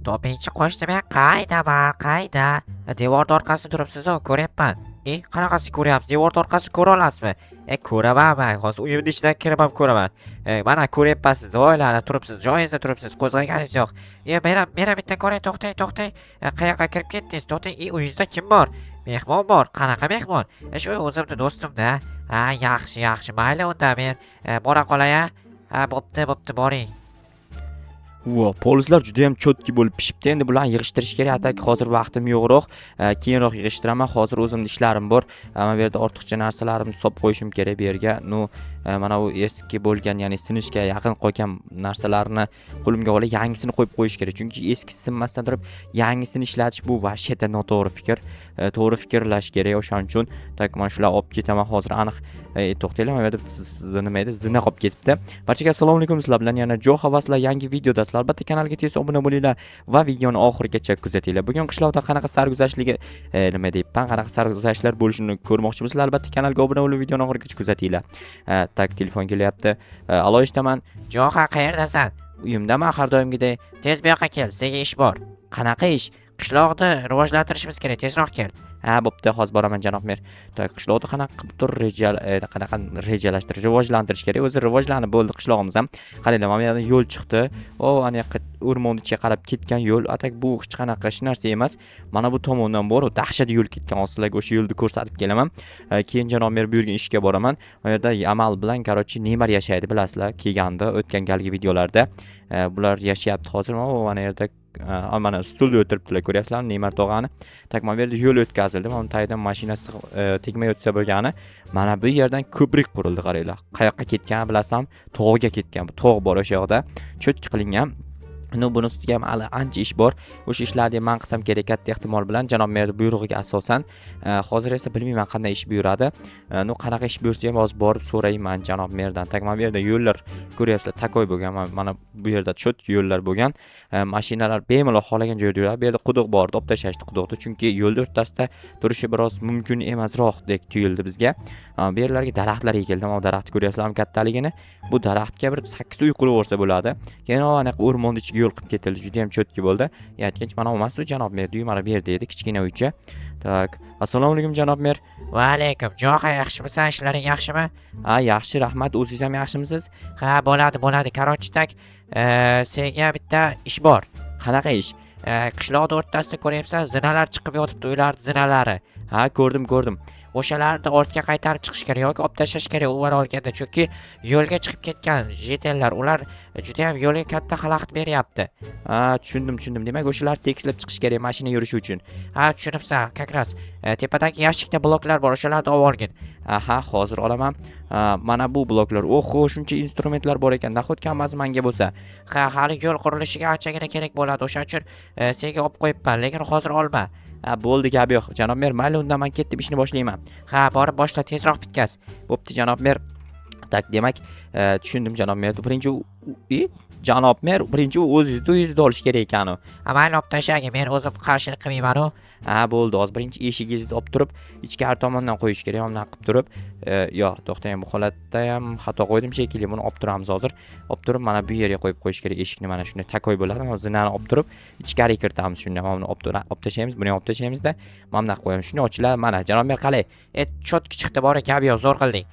Topinchi qo'shnimi qaydaman, qayda? Devorni orqasida turibsiz-ku, ko'ryapman. Qanaqasi ko'ryapsiz? Devorni orqasida ko'ra olasizmi? Ko'raman men. Hozir uyimni ichidan kirib ham ko'raman. Mana ko'ryapsiz, oylana turibsiz, joyingizda turibsiz, qo'zg'aganingiz yo'q. Mera bitta ko'ray, to'xtang. Qayoqqa kirib ketdingiz? To'xtang. Uyingizda kim bor? Mehmon bor. Qanaqa mehmon? Shu o'zimni do'stim-da. Yaxshi. Mayli unda men bora qolay-a. Bo'pti, boring. Polislar juda ham cho'tki bo'lib pishibdi. Endi bularni yig'ishtirish kerak. Atak hozir vaqtim yo'qroq. Keyinroq yig'ishtiraman. Hozir o'zimda ishlarim bor. Mana bu yerda ortiqcha narsalarimni solib qo'yishim kerak bu yerga. Mana bu eski bo'lgan, ya'ni sinishga yaqin qolgan narsalarni qo'limga olib, yangisini qo'yib qo'yish kerak. Chunki eskisi sinmasdan turib, yangisini ishlatish bu vashiyatda noto'g'ri fikr. To'g'ri fikrlash kerak. O'shaning uchun mana shular olib ketaman hozir aniq. To'xtanglar, mana bu yerda nima edi? Zina qolib ketibdi. Barchaga assalomu alaykum. Sizlar bilan yana Jo Havaslar yangi videoda. Albatta kanalga tez obuna bo'linglar va videoni oxirigacha kuzatinglar. Bugun qishloqda qanaqa sarguzashtligi, qanaqa sarguzashtlar bo'lishini ko'rmoqchimisizlar? Albatta kanalga obuna bo'lib videoni oxirigacha kuzatinglar. Telefon kelyapti. Alo, eshitaman. Jo'xa, qayerdasan? Uyimdaman har doimgidek. Tez bu yoqqa kel, senga ish bor. Qanaqa ish? Qishloqni rivojlantirishimiz kerak, tezroq kel. Bo'pti, hozir boraman janob mer. Qishloqda qanaqa rejalashtirish, rivojlantirish kerak. O'zi rivojlanib bo'ldi qishlog'imiz ham. Qaranglar, mana bu yerdan yo'l chiqdi. Ana yoqqa o'rmon ichiga qarab ketgan yo'l. Atak bu hech qanaqa hech narsa emas. Mana bu tomondan borib, dahshat yo'l ketgan. Sizlarga o'sha yo'lni ko'rsatib kelaman. Keyin janob mer buyurgan ishga boraman. Bu yerda amal bilan, Neymar yashaydi, bilasizlar, kelganda o'tgan galgi videolarda. Bular yashayapti hozir. Mana yerda mana stulda o'tiribdilar, ko'ryapsizlarmi, Neymar tog'ani. Mana bu yerda yo'l o'tkazildi. Mana tagidan mashinasi tegmay o'tsa bo'lgani. Mana bu yerdan ko'prik qurildi, qaranglar. Qayoqqa ketgan bilasam, tog'ga ketgan. Bu tog' bor o'sha yoqda. Cho'tki qilingan. Buni ustiga ham hali ancha ish bor. O'sha ishlarni men qilsam kerak, katta ehtimol bilan janob mer buyrug'iga asosan. Hozir esa bilmayman qanday ish buyuradi. Qanaqa ish buyursa ham hozir borib so'rayman janob merdan. Mana bu yerda yo'llar ko'ryapsizlar, takoy bo'lgan. Mana bu yerda cho'tki yo'llar bo'lgan. Mashinalar bemalol xohlagan joyda yuradi. Bu yerda quduq bor, olib tashlashdi quduqni, chunki yo'l o'rtasida turishi biroz mumkin emasroqdek tuyuldi bizga. Bu yerlarga daraxtlar ekildi. Mana daraxtni ko'ryapsizlarmi kattaligini? Bu daraxtga bir 8 uy qurib o'rsa bo'ladi. Keyin anaqa o'rmon ichiga yo'l qilib ketildi. Juda ham cho'tki bo'ldi. Aytgancha mana emas u janob mer, mana bu yerda edi, kichkina uycha. Assalomu alaykum janob mer. Va alaykum. Jo'xa, yaxshimisan? Ishlaring yaxshimi? Yaxshi, rahmat. O'zingiz ham yaxshimisiz? Bo'ladi. Qarochitak, senga bitta ish bor. Qanaqa ish? Qishloqning o'rtasida ko'ryapsan, zinalar chiqib yotibdi, uylar zinalari. Ko'rdim. O'shalarni ortga qaytarib chiqish kerak yoki olib tashlash kerak ular olganda, chunki yo'lga chiqib ketgan jetellar, ular juda ham yo'lga katta xalaqit beryapti. Tushundim. Demak, o'shalar tekislab chiqish kerak mashina yurishi uchun. Tushunibsan, kakras. Tepadagi yashikda bloklar bor, o'shalarni olib olgin. Hozir olaman. Mana bu bloklar. Shuncha instrumentlar bor ekan. Nahotki hammasi menga bo'lsa. Hali yo'l qurilishiga anchagina kerak bo'ladi. O'shaning uchun senga olib qo'yibman, lekin hozir olma. Bo'ldi, gap yo'q. Janob mer, mayli undan men ketib ishni boshlayman. Borib boshla, tezroq bitkaz. Bo'pti, janob mer. Demak, tushundim janob mer. Janob mer, birinchi o'zingizni olish kerak ekan-u. Mayli, olib tashlagin, men o'zim qarshilik qilmayman-u. Bo'ldi, hozir birinchi eshigingizni olib turib, ichkari tomondan qo'yish kerak, bunday qilib turib. To'xtang, bu holatda ham xato qo'ydim shekilli. Buni olib turamiz hozir. Olib turib, mana bu yerga qo'yib qo'yish kerak eshikni. Mana shunday takoy bo'ladi. Mana zinani olib turib, ichkari kiritamiz. Shunday buni olib tashlaymiz, buni ham olib tashlaymiz-da. Mana bunday qo'yamiz. Shunday ochiladi. Mana janob mer, qalay? Cho'tki chiqdi, bor, gap yo'q, zo'r qilding.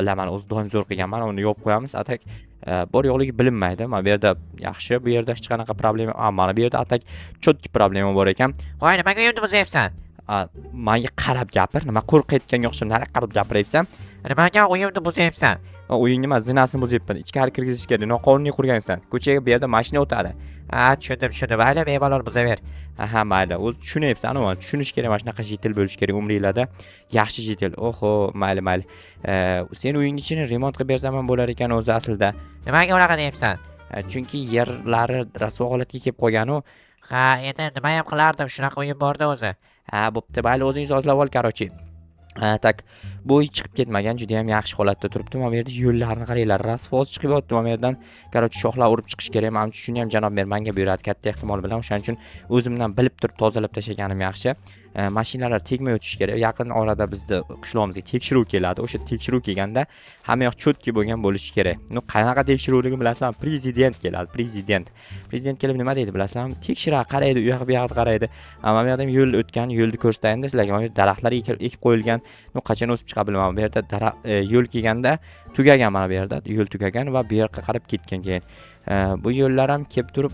Bilaman, o'zi doim zo'r qilganman. Uni yopib qo'yamiz. Atak bor yo'qligi bilinmaydi. Mana bu yerda yaxshi, bu yerda hech qanaqa problema. Mana bu yerda atak cho'tki problema bor ekan. Voy, nimaga uyimni buzyapsan? Menga qarab gapir. Nima qo'rqayotganga o'xshab nari qarab gapiryapsan? Nimaga uyimni buzyapsan? Uyingni emas, zinasini buzyapman. Ichkari kirgizish kerak. Noqonuniy qurgansan. Ko'chaga bu yerda mashina o'tadi. Tushundim. Mayli, bemalol buzaver. Mayli. O'zi tushunyapsan, tushunish kerak, mana shunaqa jetel bo'lish kerak umringlarda. Yaxshi jetel. Mayli. Sen uying ichini remont qilib bersam ham bo'lar ekan o'zi aslida. Nimaga unaqa deyapsan? Chunki yerlari rasvo holatga kelib qolgan-u. Endi nima ham qilardim, shunaqa uyim bor-da o'zi. Bo'pti, mayli, o'zingiz ozlab ol, qarochi. bo'yi chiqib ketmagan, juda ham yaxshi holatda turibdi. Mana bu yerda yo'llarni qaranglar, rasvos chiqyapti. Mana bu yerdan короче shoxlar urib chiqish kerak. Menimcha shuni ham janob mer menga buyuradi katta ehtimol bilan. O'shaning uchun o'zimdan bilib turib tozalab tashlaganim yaxshi. Mashinalar tegmay o'tishi kerak. Yaqin orada bizda qishlog'imizga tekshiruv keladi. O'sha tekshiruv kelganda hamma yoq cho'tki bo'lgan bo'lishi kerak. Qanaqa tekshiruvligini bilasizlarmi? Prezident keladi, prezident. Prezident kelib nima deydi bilasizlarmi? Tekshiradi, qaraydi, u yoqqa bu yoqqa qaraydi. Mana bu yerda ham yo'l o'tgan, yo'lni ko'rsatayinda sizlarga. Mana bu daraxtlar ekib qo'yilgan. Qachon o'sib chiqa bilmayman. Bu yerda yo'l kelganda tugagan, mana bu yerda yo'l tugagan va bu yoqqa qarab ketgan keyin. Bu yo'llar ham kelib turib,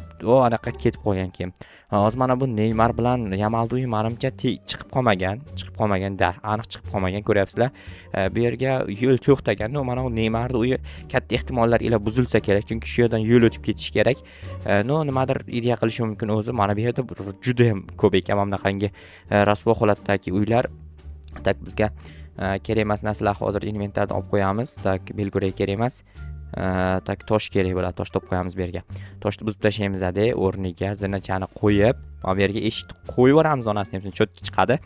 anaqa ketib qolgan keyin. Hozir mana bu Neymar bilan Yamalni uyi menimcha chiqib qolmagan-da, aniq chiqib qolmagan, ko'ryapsizlar. Bu yerga yo'l to'xtagan, mana bu Neymarni uyi katta ehtimollar ila buzilsa kerak, chunki shu yerdan yo'l o'tib ketish kerak. Nimadir ideya qilishi mumkin o'zi. Mana bu yerda juda ham ko'p ekan mana bunaqangi rasvo holatdagi uylar. Tak bizga kerak emas narsalar hozir inventardan olib qo'yamiz. Tak belgurey kerak emas. Tak tosh kerak bo'ladi, tosh topib qo'yamiz bu yerga. Toshni buzib tashlaymiz-da, o'rniga zinachani qo'yib, mana bu yerga eshikni qo'yib yuboramiz, onasining ham cho'tki chiqadi.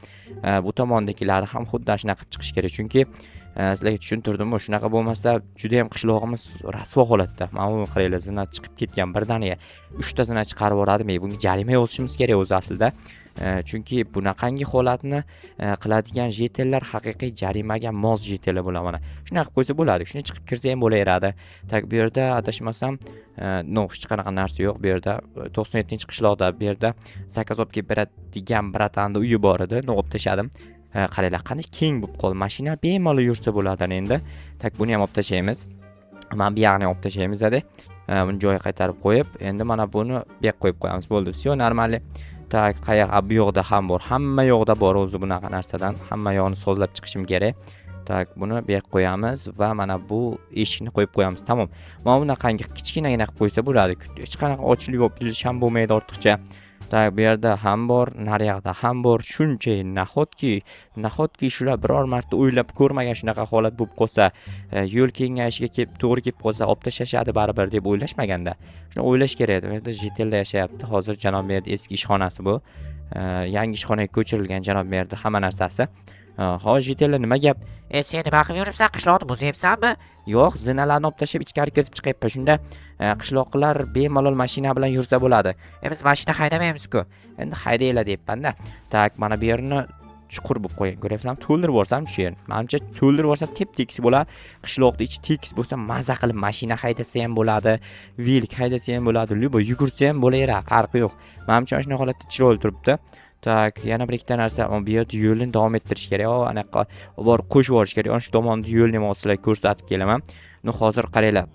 Bu tomondagilari ham xuddi shunaqa qilib chiqish kerak, chunki sizlarga tushuntirdim-ku, shunaqa bo'lmasa juda ham qishlog'imiz rasvo holatda. Mana buni qaranglar, zina chiqib ketgan birdaniga 3 ta zina chiqarib yuboradimi? Bunga jarima yozishimiz kerak o'zi aslida. Chunki bunaqangi holatni qiladigan jetellar haqiqiy jarimaga mos jetellar bo'ladi. Mana shunaqa qo'ysa bo'ladi, shuni chiqib kirsa ham bo'laveradi. Tak bu yerda adashmasam, hech qanaqa narsa yo'q bu yerda. 97-qishloqda bu yerda zakaz olib kelib beradigan bratanda uyi bor edi, olib tashladim. Qaranglar, qanday keng bo'lib qoldi. Mashina bemalol yursa bo'ladi endi. Tak buni ham olib tashlaymiz. Mana bu yoqni olib tashlaymiz-da. Buni joyiga qaytarib qo'yib, endi mana buni bu yoqqa qo'yib qo'yamiz. Bo'ldi. Всё нормально. Tak qayoq bu yoqda ham bor. Hamma yoqda bor o'zi bunaqa narsadan. Hamma yoqni sozlab chiqishim kerak. Tak buni bu yoqqa qo'yamiz va mana bu eshikni qo'yib qo'yamiz. Tamom. Mana bunaqangi kichkinagina qilib qo'ysa bo'ladi. Hech qanaqa ochlik olib kelish ham bo'lmaydi ortiqcha. Tak bu yerda ham bor, nari yoqda ham bor. Shuncha nahotki shular biror marta o'ylab ko'rmagan shunaqa holat bo'lib qolsa, yo'l kengashiga to'g'ri kelib qolsa, olib tashlashadi baribir deb o'ylashmaganda. Shuni o'ylash kerak edi. Bu yerda jetelda yashayapti. Hozir janob merdi eski ishxonasi bu. Yangi ishxonaga ko'chirilgan janob merdi hamma narsasi. Hozir jetellar nima gap? Sen nima qilib yuribsan? Qishloqni buzyapsanmi? Yo'q, zinalarni olib tashlab ichkari kiritib chiqyapman. Shunda qishloqlar bemalol mashina bilan yursa bo'ladi. Biz mashina haydamaymiz-ku. Endi haydaylar deyapman-da. Tak, mana bu yerni chuqur bo'lib qo'ygan. Ko'ryapsizlarmi? To'ldirib yuborsam shu yerni. Menimcha to'ldirib yuborsam tep-tekis bo'ladi. Qishloqda ichi tekis bo'lsa, maza qilib mashina haydasa ham bo'ladi, velik haydasa ham bo'ladi, libo yugursa ham bo'laveradi, farqi yo'q. Menimcha shunday holatda chiroyli turibdi. Tak, yana bir ikkita narsa, bu yerda yo'lni davom ettirish kerak. Anaqa borib qo'shib yuborish kerak. Ana shu tomonda yo'lni ham sizlarga ko'rsatib kelaman. Hozir qaranglar.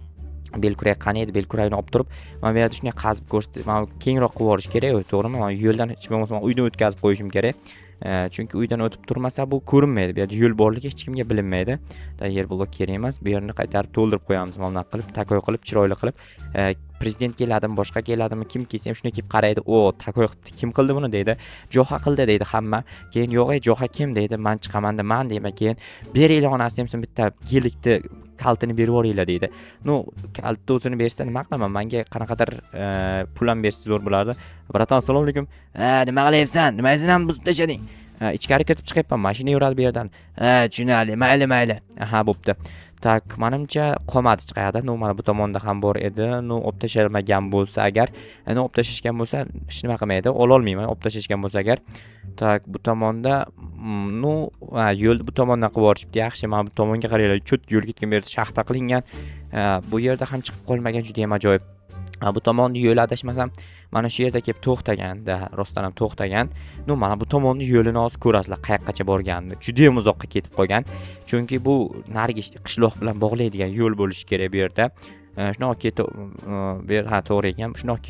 Belkurak qani edi? Belkurakni olib turib, mana bu yerda shunday qazib ko'rsatib, mana kengroq qilib yuborish kerak, to'g'rimi? Mana yo'ldan hech bo'lmasa uydan o'tkazib qo'yishim kerak. Chunki uydan o'tib turmasa bu ko'rinmaydi. Bu yerda yo'l borligi hech kimga bilinmaydi. Yer blok kerak emas. Bu yerni qaytarib to'ldirib qo'yamiz, mana bunaqa qilib, takoy qilib, chiroyli qilib. Prezident keladimi, boshqa keladimi, kim kelsa ham shuni kelib qaraydi. Takoy qilibdi. Kim qildi buni deydi. Jo'xa qildi deydi hamma. Keyin yo'q, jo'xa kim deydi. Men chiqaman man deyman. Keyin beringlar onasi ham bitta gelikni kaltini berib yuboringlar deydi. Kaltni o'zini bersa nima qilaman? Menga qanaqadir pul ham bersa zo'r bo'lardi. Bratan, assalomu alaykum. Nima qilyapsan? Nimasini ham buzib tashlading? Ichkari kiritib chiqyapman. Mashina yuradi bu yerdan. Tushunarli. Mayli. Aha, bo'pti. Tak, menimcha qolmadi hech qayerda. Mana bu tomonda ham bor edi. Olib tashlamagan bo'lsa agar, olib tashlashgan bo'lsa, hech nima qilmaydi. Ololmayman olib tashlashgan bo'lsa agar. Tak, bu tomonda yo'lni bu tomondan qilib yuborishibdi. Yaxshi, mana bu tomonga qaranglar. Cho't yo'l ketgan bu yerda shaxta qilingan. Bu yerda ham chiqib qolmagan, juda ham ajoyib. Bu tomonda yo'l adashmasam, mana shu yerda kelib to'xtaganda, rostdan ham to'xtagan. Mana bu tomonda yo'lini hozir ko'rasizlar, qayoqqacha borganini. Juda ham uzoqqa ketib qolgan. Chunki bu narigi qishloq bilan bog'laydigan yo'l bo'lishi kerak bu yerda. Shunaqa to'g'ri ekan. Shunaqa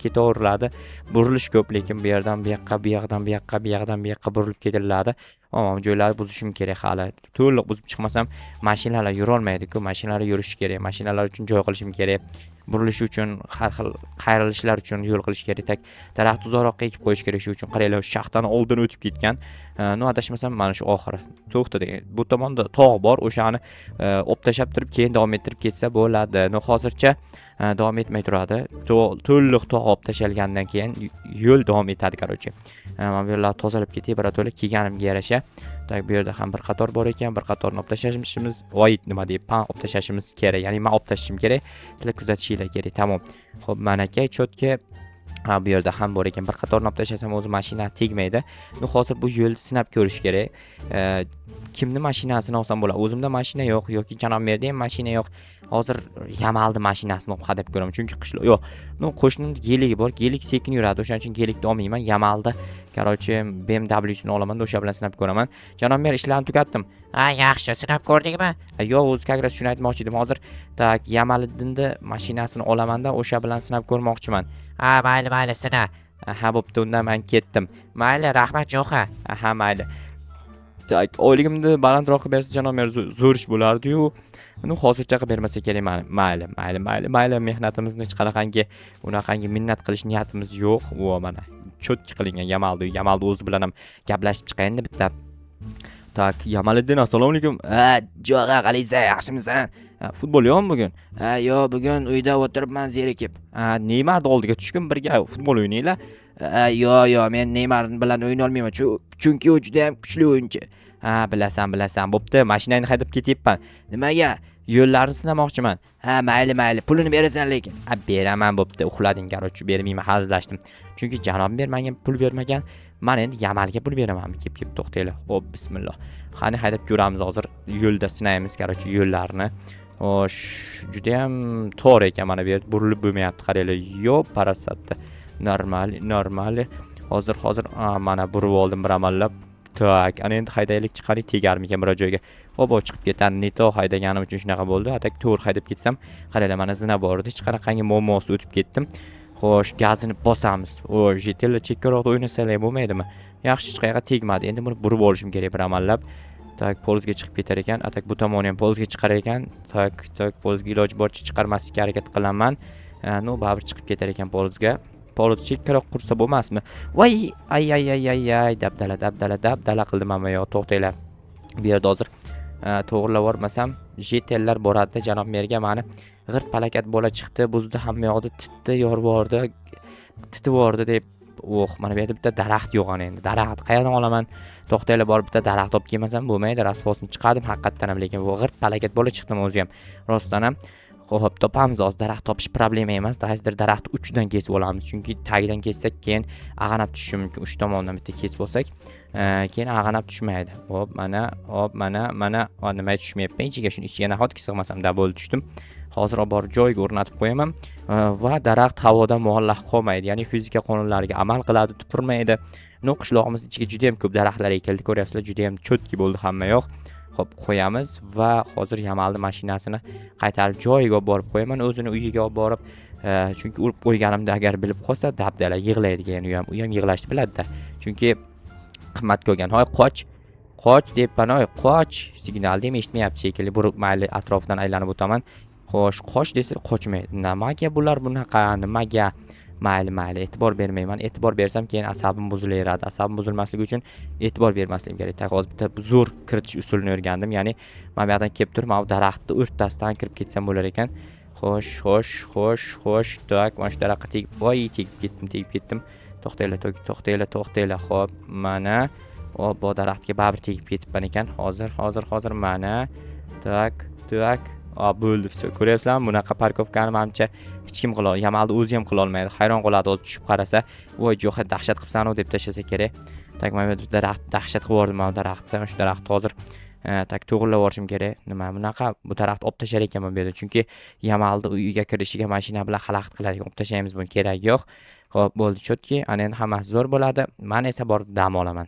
ketaveriladi. Burilish ko'p, lekin bu yerdan bu yoqqa, bu yoqdan bu yoqqa, bu yoqdan bu yoqqa burilib ketiladi. Joylarni buzishim kerak hali. To'liq buzib chiqmasam, mashinalar yura olmaydi-ku. Mashinalar yurishi kerak. Mashinalar uchun joy qilishim kerak. Burilish uchun, har xil qayrilishlar uchun yo'l qilish kerak. Daraxt uzoqroqqa ekib qo'yish kerak. Shu uchun qaranglar, shaxtani oldin o'tib ketgan. Adashmasam mana shu oxiri. To'xtadi. Bu tomonda tog' bor, o'shani olib tashlab turib, keyin davom ettirib ketsa bo'ladi. Hozircha davom etmay turadi. To'liq tog' olib tashalgandan keyin yo'l davom etadi, qarochi. Mana bu yerlarni tozalab ketay, birato'la kelganimga yarasha. Tak bu yerda ham bir qator bor ekan, bir qatorni olib tashlashimiz, void nima deyapman, olib tashlashimiz kerak. Ya'ni men olib tashlashim kerak, sizlar kuzatishinglar kerak. Tamom. Xo'p, mana aka cho'tka. Ha, bu yerda ham bor ekan. Bir qatorni olib tashlasam o'zi mashina tegmaydi. Hozir bu yo'lni sinab ko'rish kerak. Kimni mashinasini olsam bo'ladi? O'zimda mashina yo'q yoki janob merda ham mashina yo'q. Hozir Yamalni mashinasini olib hadab ko'raman. Chunki qishloq yo'q. Qo'shnimda geligi bor. Gelik sekin yuradi. O'shaning uchun gelikni olmayman. Yamalda короче BMW'sini olaman, o'sha bilan sinab ko'raman. Janob mer, ishlarni tugatdim. Ha, yaxshi, sinab ko'rdingmi? Yo'q, o'zi как раз shuni aytmoqchi edim. Hozir tak Yamaliddinni mashinasini olamanda o'sha bilan sinab ko'rmoqchiman. Ha, mayli, sina. Ha, bo'pti, unda men ketdim. Mayli, rahmat Jo'xa. Ha, mayli. Tak, oyligimni balandroq qilib bersa janob mer zo'r ish bo'lardi-yu. Uni hozircha qilib bermasa kerak mani. Mayli, mehnatimizni hech qanaqangi unaqangi minnat qilish niyatimiz yo'q. Vo mana cho'tki qilingan Yamalni o'zi bilan ham gaplashib chiqayinda bitta. Tak, Yamaliddin, assalomu alaykum. Jo'xa, qalaysan, yaxshimisan? Futbol yo'qmi bugun? Yo'q, bugun uyda o'tiribman zerikib. Neymarni oldiga tushgin, birga futbol o'ynaylar. Yo'q, men Neymar bilan o'ynay olmayman, chunki u juda ham kuchli o'yinchi. Bilasan. Bo'pti, mashinangni haydab ketyapman. Nimaga? Yo'llarni sinamoqchiman. Mayli, pulini berasan lekin. Beraman, bo'pti, uxlading, короче, bermayman, hazillashdim. Chunki janob mer menga pul bermagan. Men endi Yamalga pul beramanmi? Kep to'xtanglar. Xo'p, bismillah. Qani haydab ko'ramiz hozir. Yo'lda sinaymiz, короче, yo'llarni. Xo'sh, juda ham to'g'ri ekan, mana bu yer burilib bo'lmayapti, qaranglar. Yo'q, parasatda. Normal. Hozir mana burib oldim bir amallab. Tak, ana endi haydaylik chiqarik, tegarmikan biror joyga. Xo'p, chiqib ketadi. Neto haydaganim uchun shunaqa bo'ldi. Atak to'g'ri haydab ketsam, qaranglar, mana zina bor edi. Hech qanaqangi muammosi o'tib ketdim. Xo'sh, gazini bosamiz. Jetela chekkaroqda o'ynasalar bo'lmaydimi? Yaxshi, hech qayerga tegmadi. Endi buni burib olishim kerak bir amallab. Tak, polizga chiqib ketar ekan. Atak bu tomoni ham polizga chiqar ekan. Tak, polizga iloji boricha chiqarmaslikka harakat qilaman. Baribir chiqib ketar ekan polizga. Poliz chekkaroq qursa bo'lmasmi? Voy, ay, dabdala qildim hamma yoq. To'xtanglar. Bu yerda hozir to'g'rilab bormasam, jetellar boradi janob merga. Mani g'irt palakat bola chiqdi, buzdi hamma yoqda, titdi yorvordi deb. Mana bu yerda bitta daraxt yo'q ana endi. Daraxt qayerdan olaman? To'xtanglar, borib bitta daraxt olib kelmasam bo'lmaydi. Rasvosini chiqardim haqiqatdan ham, lekin bu g'irt palakat bola chiqdim o'zi ham. Rostdan ham. Xo'p, topamiz hozir. Daraxt topish problema emas. Hozir daraxt uchidan kesib olamiz. Chunki tagidan kessak, keyin ag'anab tushishi mumkin. Uch tomondan bitta kesib olsak, keyin ag'anab tushmaydi. Hop, mana. Nima tushmayapman ichiga? Shuni ichiga nahotki sig'masam da bo'ldi tushdim. Hozir olib borib joyiga o'rnatib qo'yaman va daraxt havoda muallaq qolmaydi. Ya'ni fizika qonunlariga amal qiladi, tupurmaydi. Qishlog'imiz ichiga juda ham ko'p daraxtlar ekildi. Ko'ryapsizlar, juda ham cho'tki bo'ldi hamma yoq. Xo'p, qo'yamiz va hozir Yamalni mashinasini qaytarib joyiga olib borib qo'yaman. O'zini uyiga olib borib, chunki urib qo'yganimda agar bilib qolsa, dabdala yig'laydigan, u ham yig'lashni biladi-da. Chunki qimmat ko'rgan. Hoy, qoch debman, qoch. Signalni ham eshitmayapti shekilli. Burib mayli atrofidan aylanib o'taman. Xo'sh, qoch desa qochmaydi. Nimaga bular bunaqa? Nimaga? Mayli, e'tibor bermayman. E'tibor bersam keyin asabim buzilaveradi. Asabim buzilmasligi uchun e'tibor bermasligim kerak. Hozir bitta zo'r kiritish usulini o'rgandim. Ya'ni men bu yerdan kelib turib, mana bu daraxtni o'rtasidan kirib ketsam bo'lar ekan. Xo'sh. Tak, mana shu daraxtga tegib ketdim. To'xtanglar. Xo'p, mana bu daraxtga baribir tegib ketibman ekan. Hozir mana. Tak. Bo'ldi. Ko'ryapsizlarmi? Bunaqa parkovkani menimcha hech kim qila olmaydi. Yamalni o'zi ham qila olmaydi. Hayron qoladi o'zi tushib qarasa. Voy, Jo'xa, dahshat qilibsan-ku deb tashlasa kerak. Tak, mana bu daraxt dahshat qilib yubordim mana daraxtni. Shu daraxtni hozir tak to'g'rilab yuborishim kerak. Nima bunaqa? Bu daraxtni olib tashlar ekanman bu yerda. Chunki Yamalni uyiga kirishiga mashina bilan xalaqit qilar ekan. Olib tashlaymiz, buni keragi yo'q. Xo'p, bo'ldi, cho'tki. Ana endi hammasi zo'r bo'ladi. Men esa borib dam olaman.